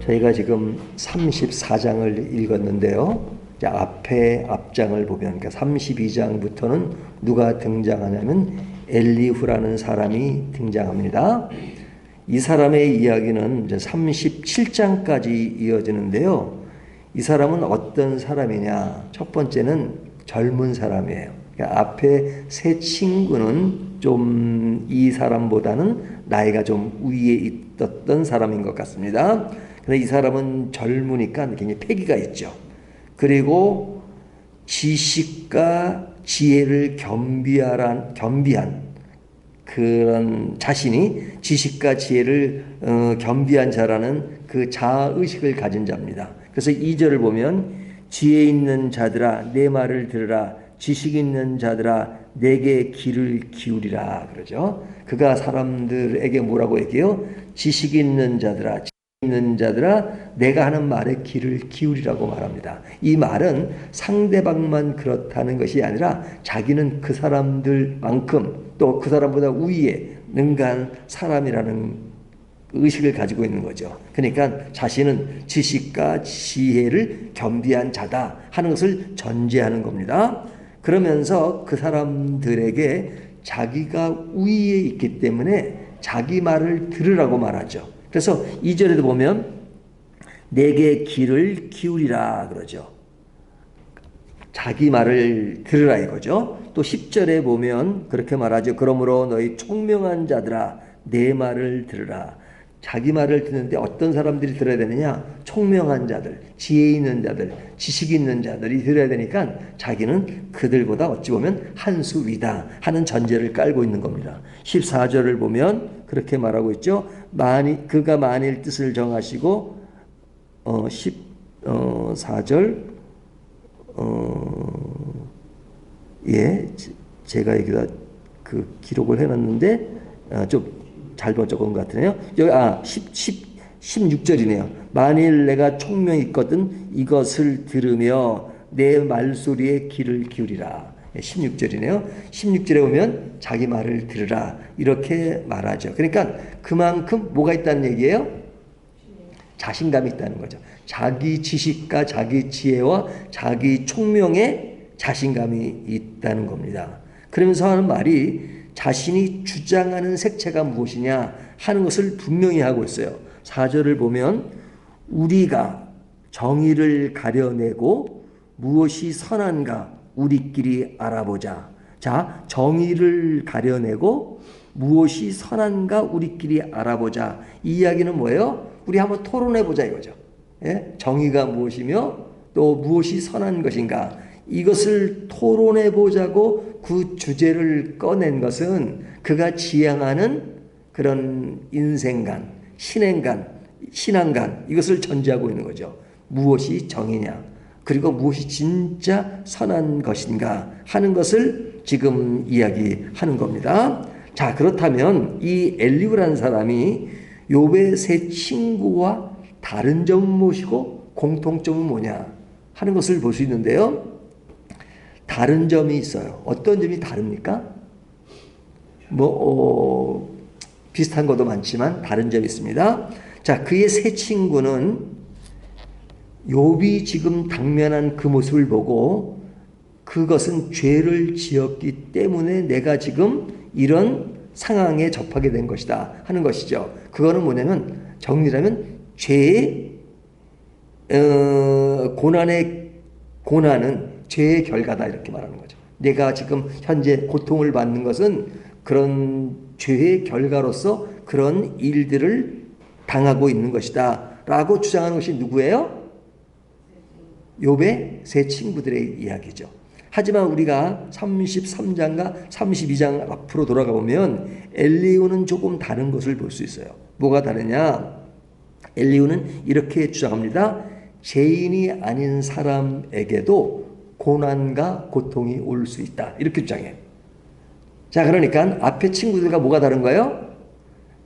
저희가 지금 34장을 읽었는데요. 앞장을 보면, 그러니까 32장부터는 누가 등장하냐면 엘리후라는 사람이 등장합니다. 이 사람의 이야기는 이제 37장까지 이어지는데요. 이 사람은 어떤 사람이냐? 첫 번째는 젊은 사람이에요. 그러니까 앞에 세 친구는 좀 이 사람보다는 나이가 좀 위에 있었던 사람인 것 같습니다. 근데 이 사람은 젊으니까 굉장히 패기가 있죠. 그리고 지식과 지혜를 겸비한 그런 자신이 지식과 지혜를 겸비한 자라는 그 자아의식을 가진 자입니다. 그래서 2절을 보면 지혜 있는 자들아 내 말을 들으라, 지식 있는 자들아 내게 귀를 기울이라 그러죠. 그가 사람들에게 뭐라고 얘기해요? 지식 있는 자들아, 지식 있는 자들아 내가 하는 말에 귀를 기울이라고 말합니다. 이 말은 상대방만 그렇다는 것이 아니라 자기는 그 사람들만큼 또 그 사람보다 위에 능가한 사람이라는 의식을 가지고 있는 거죠. 그러니까 자신은 지식과 지혜를 겸비한 자다 하는 것을 전제하는 겁니다. 그러면서 그 사람들에게 자기가 위에 있기 때문에 자기 말을 들으라고 말하죠. 그래서 2절에도 보면 내게 귀를 기울이라 그러죠. 자기 말을 들으라 이거죠. 또 10절에 보면 그렇게 말하죠. 그러므로 너희 총명한 자들아 내 말을 들으라. 자기 말을 듣는데 어떤 사람들이 들어야 되느냐? 총명한 자들, 지혜 있는 자들, 지식 있는 자들이 들어야 되니까 자기는 그들보다 어찌 보면 한 수 위다 하는 전제를 깔고 있는 겁니다. 14절을 보면 그렇게 말하고 있죠. 그가 만일 뜻을 정하시고 14절 제가 여기다 그 기록을 해놨는데 좀 잘못 적은 것 같으네요. 여기 16절이네요. 만일 내가 총명이 있거든 이것을 들으며 내 말소리에 귀를 기울이라. 16절이네요. 16절에 보면 자기 말을 들으라 이렇게 말하죠. 그러니까 그만큼 뭐가 있다는 얘기예요? 자신감이 있다는 거죠. 자기 지식과 자기 지혜와 자기 총명에 자신감이 있다는 겁니다. 그러면서 하는 말이 자신이 주장하는 색채가 무엇이냐 하는 것을 분명히 하고 있어요. 4절을 보면 우리가 정의를 가려내고 무엇이 선한가 우리끼리 알아보자. 자, 정의를 가려내고 무엇이 선한가 우리끼리 알아보자. 이 이야기는 뭐예요? 우리 한번 토론해보자 이거죠. 예? 정의가 무엇이며 또 무엇이 선한 것인가 이것을 토론해보자고 그 주제를 꺼낸 것은 그가 지향하는 그런 인생관, 신앙관 이것을 전제하고 있는 거죠. 무엇이 정의냐 그리고 무엇이 진짜 선한 것인가 하는 것을 지금 이야기하는 겁니다. 자, 그렇다면 이 엘리후라는 사람이 욥의 세 친구와 다른 점은 무엇이고 공통점은 뭐냐 하는 것을 볼 수 있는데요. 다른 점이 있어요. 어떤 점이 다릅니까? 비슷한 것도 많지만 다른 점이 있습니다. 자, 그의 세 친구는 욥이 지금 당면한 그 모습을 보고 그것은 죄를 지었기 때문에 내가 지금 이런 상황에 접하게 된 것이다 하는 것이죠. 그거는 뭐냐면 정리하면 죄의 고난은 죄의 결과다 이렇게 말하는 거죠. 내가 지금 현재 고통을 받는 것은 그런 죄의 결과로서 그런 일들을 당하고 있는 것이다 라고 주장하는 것이 누구예요? 욥의 세 친구들의 이야기죠. 하지만 우리가 33장과 32장 앞으로 돌아가 보면 엘리후는 조금 다른 것을 볼 수 있어요. 뭐가 다르냐? 엘리후는 이렇게 주장합니다. 죄인이 아닌 사람에게도 고난과 고통이 올 수 있다. 이렇게 주장해요. 자, 그러니까 앞에 친구들과 뭐가 다른가요?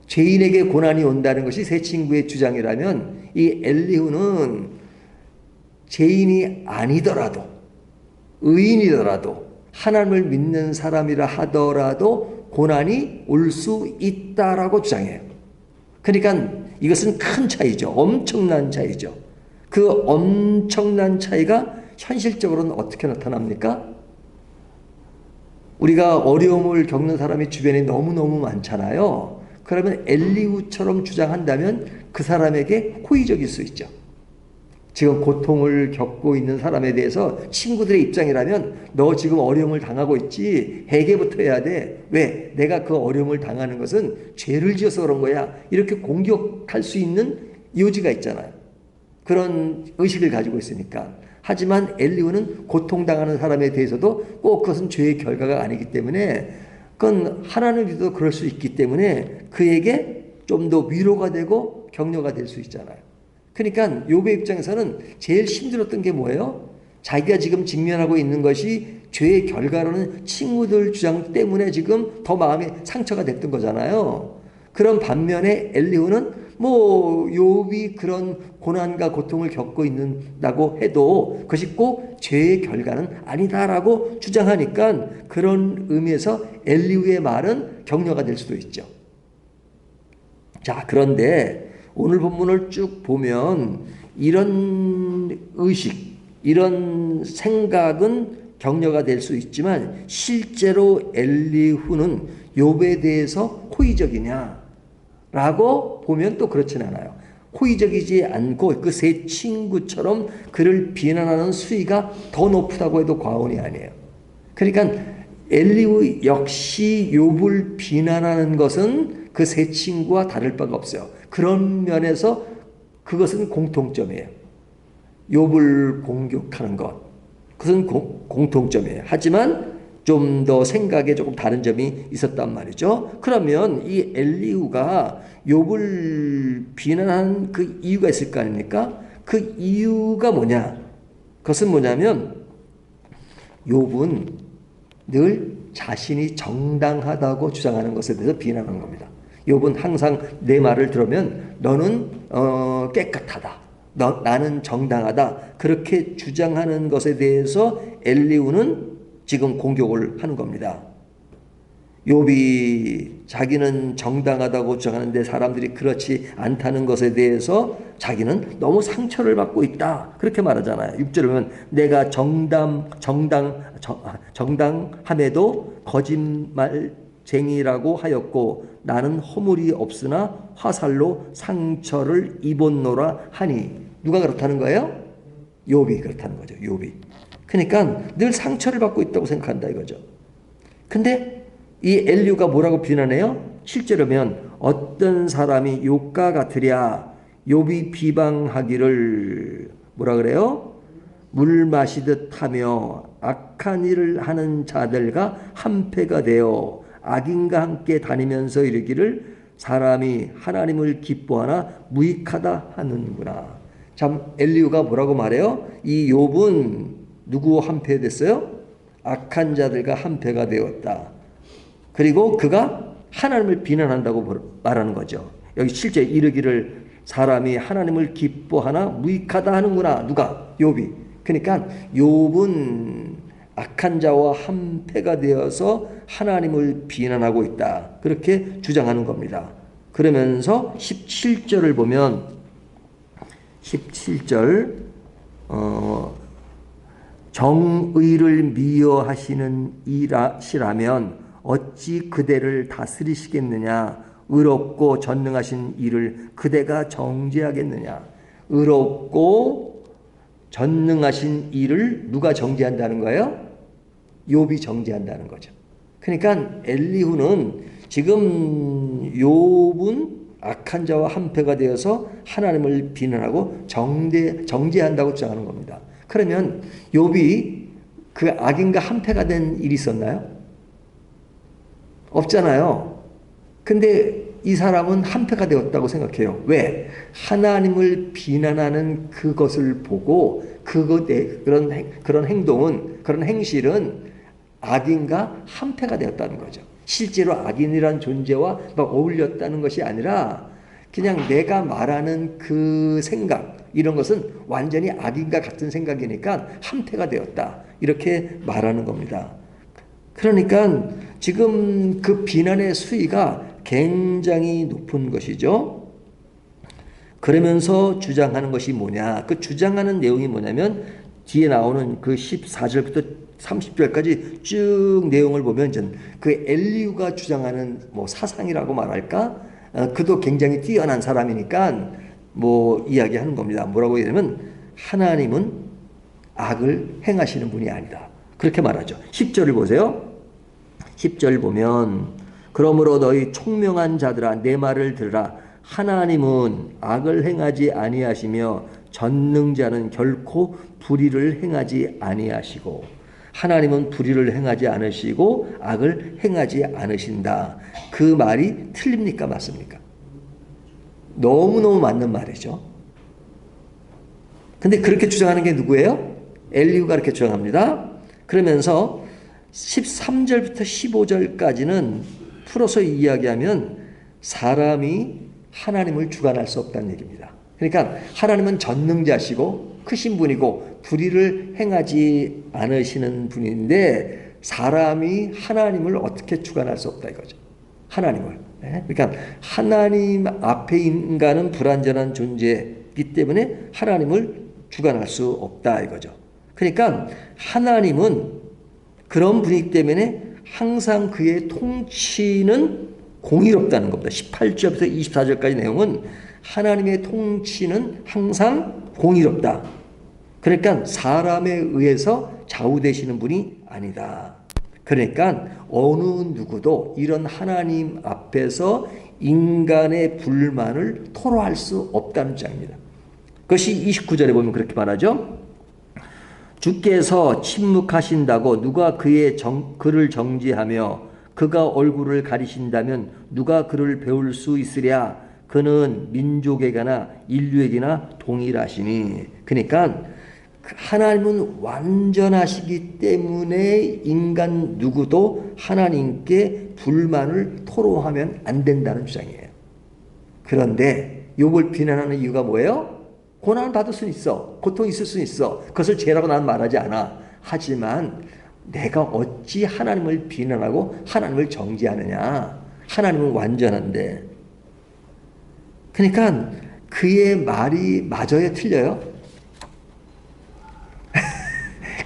죄인에게 고난이 온다는 것이 세 친구의 주장이라면 이 엘리후는 죄인이 아니더라도 의인이더라도 하나님을 믿는 사람이라 하더라도 고난이 올 수 있다라고 주장해요. 그러니까 이것은 큰 차이죠. 엄청난 차이죠. 그 엄청난 차이가 현실적으로는 어떻게 나타납니까? 우리가 어려움을 겪는 사람이 주변에 너무너무 많잖아요. 그러면 엘리후처럼 주장한다면 그 사람에게 호의적일 수 있죠. 지금 고통을 겪고 있는 사람에 대해서 친구들의 입장이라면 너 지금 어려움을 당하고 있지, 회개부터 해야 돼. 왜? 내가 그 어려움을 당하는 것은 죄를 지어서 그런 거야. 이렇게 공격할 수 있는 요지가 있잖아요. 그런 의식을 가지고 있으니까. 하지만 엘리후는 고통당하는 사람에 대해서도 꼭 그것은 죄의 결과가 아니기 때문에, 그건 하나님을 믿어도 그럴 수 있기 때문에 그에게 좀 더 위로가 되고 격려가 될 수 있잖아요. 그러니까 욥의 입장에서는 제일 힘들었던 게 뭐예요? 자기가 지금 직면하고 있는 것이 죄의 결과로는 친구들 주장 때문에 지금 더 마음에 상처가 됐던 거잖아요. 그런 반면에 엘리후는 뭐 욥이 그런 고난과 고통을 겪고 있는다고 해도 그것이 꼭 죄의 결과는 아니다라고 주장하니까 그런 의미에서 엘리후의 말은 격려가 될 수도 있죠. 자, 그런데 오늘 본문을 쭉 보면 이런 의식, 이런 생각은 격려가 될 수 있지만 실제로 엘리후는 욥에 대해서 호의적이냐라고 보면 또 그렇진 않아요. 호의적이지 않고 그 세 친구처럼 그를 비난하는 수위가 더 높다고 해도 과언이 아니에요. 그러니까 엘리후 역시 욥을 비난하는 것은 그 세 친구와 다를 바가 없어요. 그런 면에서 그것은 공통점이에요. 욥을 공격하는 것, 그것은 공통점이에요. 하지만 좀 더 생각에 조금 다른 점이 있었단 말이죠. 그러면 이 엘리후가 욥을 비난한 그 이유가 있을 거 아닙니까? 그 이유가 뭐냐? 그것은 뭐냐면 욥은 늘 자신이 정당하다고 주장하는 것에 대해서 비난하는 겁니다. 욥은 항상 내 말을 들으면 너는 깨끗하다, 나는 정당하다, 그렇게 주장하는 것에 대해서 엘리후는 지금 공격을 하는 겁니다. 욥이 자기는 정당하다고 주장하는데 사람들이 그렇지 않다는 것에 대해서 자기는 너무 상처를 받고 있다, 그렇게 말하잖아요. 6절에 보면 내가 정당함에도 거짓말쟁이라고 하였고 나는 허물이 없으나 화살로 상처를 입었노라 하니. 누가 그렇다는 거예요? 욥이 그렇다는 거죠. 욥이. 그러니까 늘 상처를 받고 있다고 생각한다 이거죠. 근데 이 엘리후가 뭐라고 비난해요? 7절이면 어떤 사람이 욥과 같으랴. 욥이 비방하기를 뭐라 그래요? 물 마시듯 하며 악한 일을 하는 자들과 한패가 되어 악인과 함께 다니면서 이르기를 사람이 하나님을 기뻐하나 무익하다 하는구나. 참 엘리후가 뭐라고 말해요? 이 욥은 누구와 한패됐어요? 악한 자들과 한패가 되었다. 그리고 그가 하나님을 비난한다고 말하는 거죠. 여기 실제 이르기를 사람이 하나님을 기뻐하나 무익하다 하는구나. 누가? 욥이. 그러니까 욥은 악한 자와 한패가 되어서 하나님을 비난하고 있다, 그렇게 주장하는 겁니다. 그러면서 17절을 보면 17절 정의를 미워하시는 이라시라면 어찌 그대를 다스리시겠느냐. 의롭고 전능하신 이를 그대가 정죄하겠느냐. 의롭고 전능하신 이를 누가 정죄한다는 거예요? 욥이 정죄한다는 거죠. 그러니까 엘리후는 지금 욥은 악한 자와 한패가 되어서 하나님을 비난하고 정죄한다고 주장하는 겁니다. 그러면 욥이 그 악인과 한패가 된 일이 있었나요? 없잖아요. 근데 이 사람은 한패가 되었다고 생각해요. 왜? 하나님을 비난하는 그것을 보고 그런 행동은, 그런 행실은 악인과 한패가 되었다는 거죠. 실제로 악인이란 존재와 막 어울렸다는 것이 아니라 그냥 내가 말하는 그 생각, 이런 것은 완전히 악인과 같은 생각이니까 한패가 되었다, 이렇게 말하는 겁니다. 그러니까 지금 그 비난의 수위가 굉장히 높은 것이죠. 그러면서 주장하는 것이 뭐냐? 그 주장하는 내용이 뭐냐면 뒤에 나오는 그 14절부터 30절까지 쭉 내용을 보면 그 엘리후가 주장하는 뭐 사상이라고 말할까? 그도 굉장히 뛰어난 사람이니까 뭐 이야기하는 겁니다. 뭐라고 얘기하면 하나님은 악을 행하시는 분이 아니다. 그렇게 말하죠. 10절을 보세요. 10절 보면 그러므로 너희 총명한 자들아 내 말을 들으라. 하나님은 악을 행하지 아니하시며 전능자는 결코 불의를 행하지 아니하시고 하나님은 불의를 행하지 않으시고 악을 행하지 않으신다. 그 말이 틀립니까? 맞습니까? 너무너무 맞는 말이죠. 근데 그렇게 주장하는 게 누구예요? 엘리후가 그렇게 주장합니다. 그러면서 13절부터 15절까지는 풀어서 이야기하면 사람이 하나님을 주관할 수 없다는 얘기입니다. 그러니까 하나님은 전능자시고 크신 분이고 불의를 행하지 않으시는 분인데 사람이 하나님을 어떻게 주관할 수 없다 이거죠. 하나님을. 그러니까 하나님 앞에 인간은 불완전한 존재이기 때문에 하나님을 주관할 수 없다 이거죠. 그러니까 하나님은 그런 분이기 때문에 항상 그의 통치는 공의롭다는 겁니다. 18절부터 24절까지 내용은 하나님의 통치는 항상 공의롭다. 그러니까 사람에 의해서 좌우되시는 분이 아니다. 그러니까 어느 누구도 이런 하나님 앞에서 인간의 불만을 토로할 수 없다는 주장입니다. 그것이 29절에 보면 그렇게 말하죠. 주께서 침묵하신다고 누가 그를 정지하며 그가 얼굴을 가리신다면 누가 그를 배울 수 있으랴. 그는 민족에게나 인류에게나 동일하시니. 그러니까 하나님은 완전하시기 때문에 인간 누구도 하나님께 불만을 토로하면 안 된다는 주장이에요. 그런데 욥을 비난하는 이유가 뭐예요? 고난을 받을 수는 있어. 고통이 있을 수는 있어. 그것을 죄라고 나는 말하지 않아. 하지만 내가 어찌 하나님을 비난하고 하나님을 정죄하느냐. 하나님은 완전한데. 그러니까 그의 말이 맞아요? 틀려요?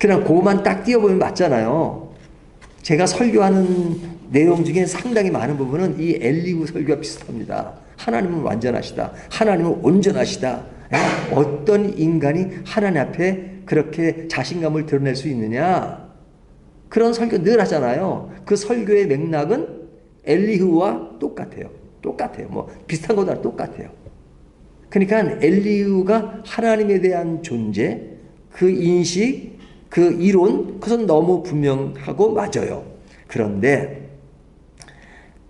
그냥 그것만 딱 띄워보면 맞잖아요. 제가 설교하는 내용 중에 상당히 많은 부분은 이 엘리후 설교와 비슷합니다. 하나님은 완전하시다. 하나님은 온전하시다. 어떤 인간이 하나님 앞에 그렇게 자신감을 드러낼 수 있느냐. 그런 설교 늘 하잖아요. 그 설교의 맥락은 엘리후와 똑같아요. 똑같아요. 뭐 비슷한 거다 똑같아요. 그러니까 엘리후가 하나님에 대한 존재, 그 인식, 그 이론, 그것은 너무 분명하고 맞아요. 그런데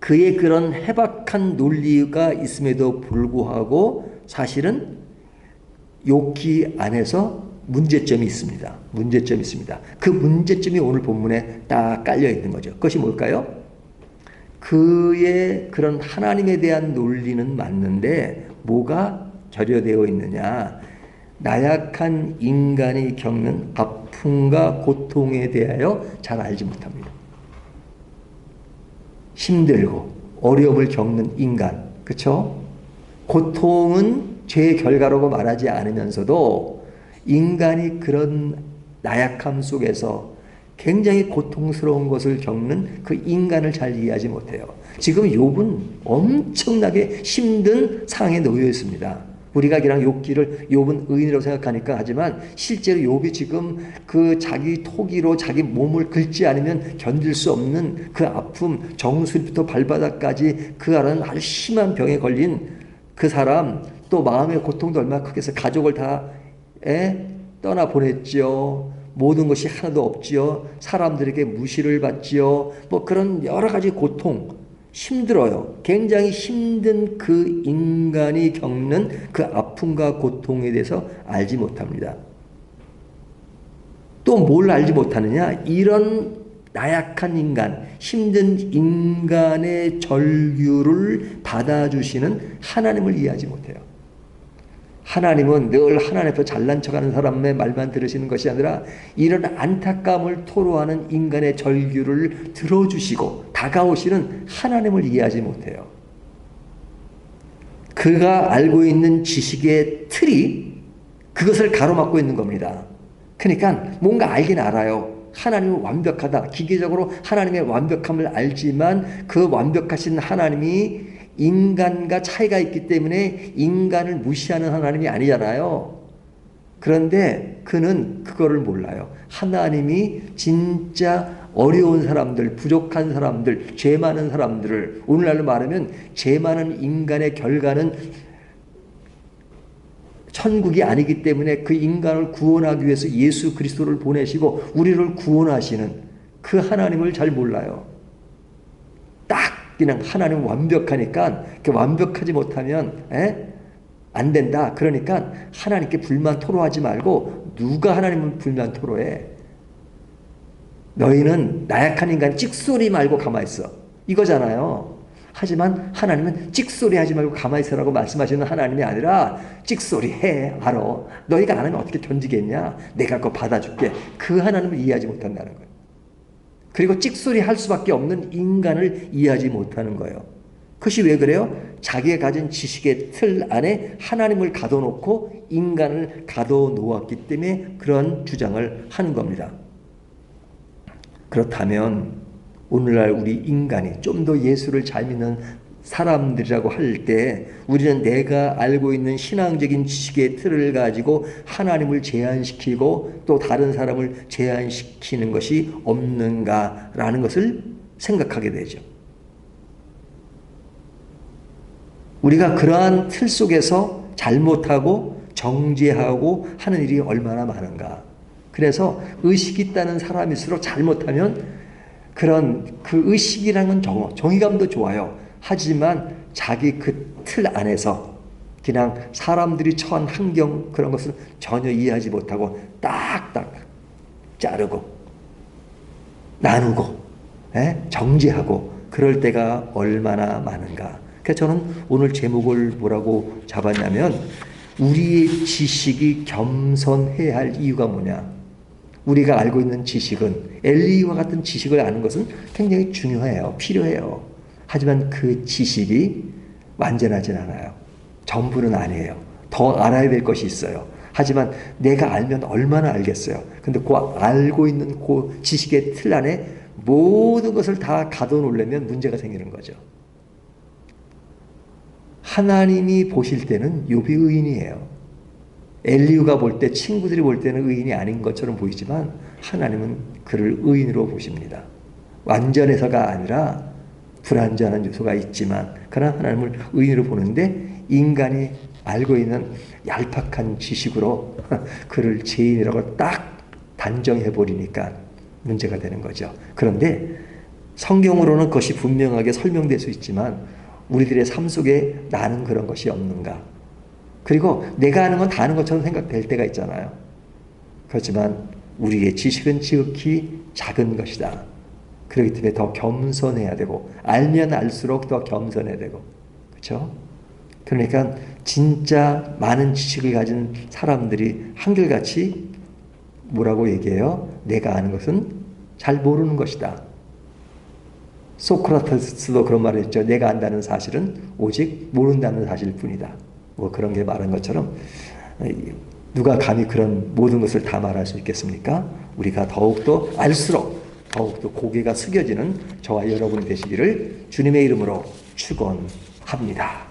그의 그런 해박한 논리가 있음에도 불구하고 사실은 욥기 안에서 문제점이 있습니다. 문제점이 있습니다. 그 문제점이 오늘 본문에 딱 깔려 있는 거죠. 그것이 뭘까요? 그의 그런 하나님에 대한 논리는 맞는데 뭐가 결여되어 있느냐? 나약한 인간이 겪는 아픔과 고통에 대하여 잘 알지 못합니다. 힘들고 어려움을 겪는 인간, 그렇죠? 고통은 죄의 결과라고 말하지 않으면서도 인간이 그런 나약함 속에서 굉장히 고통스러운 것을 겪는 그 인간을 잘 이해하지 못해요. 지금 욥은 엄청나게 힘든 상황에 놓여 있습니다. 우리가 그냥 욥은 의인이라고 생각하니까 하지만 실제로 욥이 지금 그 자기 토기로 자기 몸을 긁지 않으면 견딜 수 없는 그 아픔, 정수리부터 발바닥까지 그 아는 아주 심한 병에 걸린 그 사람, 또 마음의 고통도 얼마나 크겠어요. 가족을 다 떠나보냈죠. 모든 것이 하나도 없지요. 사람들에게 무시를 받지요. 뭐 그런 여러 가지 고통, 힘들어요. 굉장히 힘든 그 인간이 겪는 그 아픔과 고통에 대해서 알지 못합니다. 또 뭘 알지 못하느냐? 이런 나약한 인간, 힘든 인간의 절규를 받아주시는 하나님을 이해하지 못해요. 하나님은 늘 하나님 앞에 잘난 척하는 사람의 말만 들으시는 것이 아니라 이런 안타까움을 토로하는 인간의 절규를 들어주시고 다가오시는 하나님을 이해하지 못해요. 그가 알고 있는 지식의 틀이 그것을 가로막고 있는 겁니다. 그러니까 뭔가 알긴 알아요. 하나님은 완벽하다. 기계적으로 하나님의 완벽함을 알지만 그 완벽하신 하나님이 인간과 차이가 있기 때문에 인간을 무시하는 하나님이 아니잖아요. 그런데 그는 그거를 몰라요. 하나님이 진짜 어려운 사람들, 부족한 사람들, 죄 많은 사람들을, 오늘날로 말하면 죄 많은 인간의 결과는 천국이 아니기 때문에 그 인간을 구원하기 위해서 예수 그리스도를 보내시고 우리를 구원하시는 그 하나님을 잘 몰라요. 딱 그냥 하나님 완벽하니까 완벽하지 못하면 안 된다. 그러니까 하나님께 불만 토로하지 말고 누가 하나님은 불만 토로해. 너희는 나약한 인간 찍소리 말고 가만히 있어. 이거잖아요. 하지만 하나님은 찍소리 하지 말고 가만히 있으라고 말씀하시는 하나님이 아니라 찍소리 해. 알아. 너희가 안 하면 어떻게 견디겠냐. 내가 그거 받아줄게. 그 하나님을 이해하지 못한다는 거예요. 그리고 찍소리 할 수밖에 없는 인간을 이해하지 못하는 거예요. 그것이 왜 그래요? 자기가 가진 지식의 틀 안에 하나님을 가둬놓고 인간을 가둬놓았기 때문에 그런 주장을 하는 겁니다. 그렇다면 오늘날 우리 인간이 좀 더 예수를 잘 믿는 사람들이라고 할 때 우리는 내가 알고 있는 신앙적인 지식의 틀을 가지고 하나님을 제한시키고 또 다른 사람을 제한시키는 것이 없는가라는 것을 생각하게 되죠. 우리가 그러한 틀 속에서 잘못하고 정죄하고 하는 일이 얼마나 많은가. 그래서 의식이 있다는 사람일수록 잘못하면 그 의식이라는 건 정의감도 좋아요. 하지만 자기 그 틀 안에서 그냥 사람들이 처한 환경 그런 것을 전혀 이해하지 못하고 딱딱 자르고 나누고 정죄하고 그럴 때가 얼마나 많은가. 그래서 저는 오늘 제목을 뭐라고 잡았냐면 우리의 지식이 겸손해야 할 이유가 뭐냐. 우리가 알고 있는 지식은 엘리와 같은 지식을 아는 것은 굉장히 중요해요. 필요해요. 하지만 그 지식이 완전하진 않아요. 전부는 아니에요. 더 알아야 될 것이 있어요. 하지만 내가 알면 얼마나 알겠어요. 근데 그 알고 있는 그 지식의 틀 안에 모든 것을 다 가둬놓으려면 문제가 생기는 거죠. 하나님이 보실 때는 욥이 의인이에요. 엘리후가 볼 때, 친구들이 볼 때는 의인이 아닌 것처럼 보이지만 하나님은 그를 의인으로 보십니다. 완전해서가 아니라 불완전한 요소가 있지만 그러나 하나님을 의인으로 보는데 인간이 알고 있는 얄팍한 지식으로 그를 죄인이라고 딱 단정해버리니까 문제가 되는 거죠. 그런데 성경으로는 그것이 분명하게 설명될 수 있지만 우리들의 삶 속에 나는 그런 것이 없는가. 그리고 내가 아는 건 다 아는 것처럼 생각될 때가 있잖아요. 그렇지만 우리의 지식은 지극히 작은 것이다. 그렇기 때문에 더 겸손해야 되고 알면 알수록 더 겸손해야 되고 그렇죠? 그러니까 진짜 많은 지식을 가진 사람들이 한결같이 뭐라고 얘기해요? 내가 아는 것은 잘 모르는 것이다. 소크라테스도 그런 말을 했죠. 내가 안다는 사실은 오직 모른다는 사실일 뿐이다. 뭐 그런 게 말한 것처럼 누가 감히 그런 모든 것을 다 말할 수 있겠습니까? 우리가 더욱더 알수록 더욱더 고개가 숙여지는 저와 여러분이 되시기를 주님의 이름으로 축원합니다.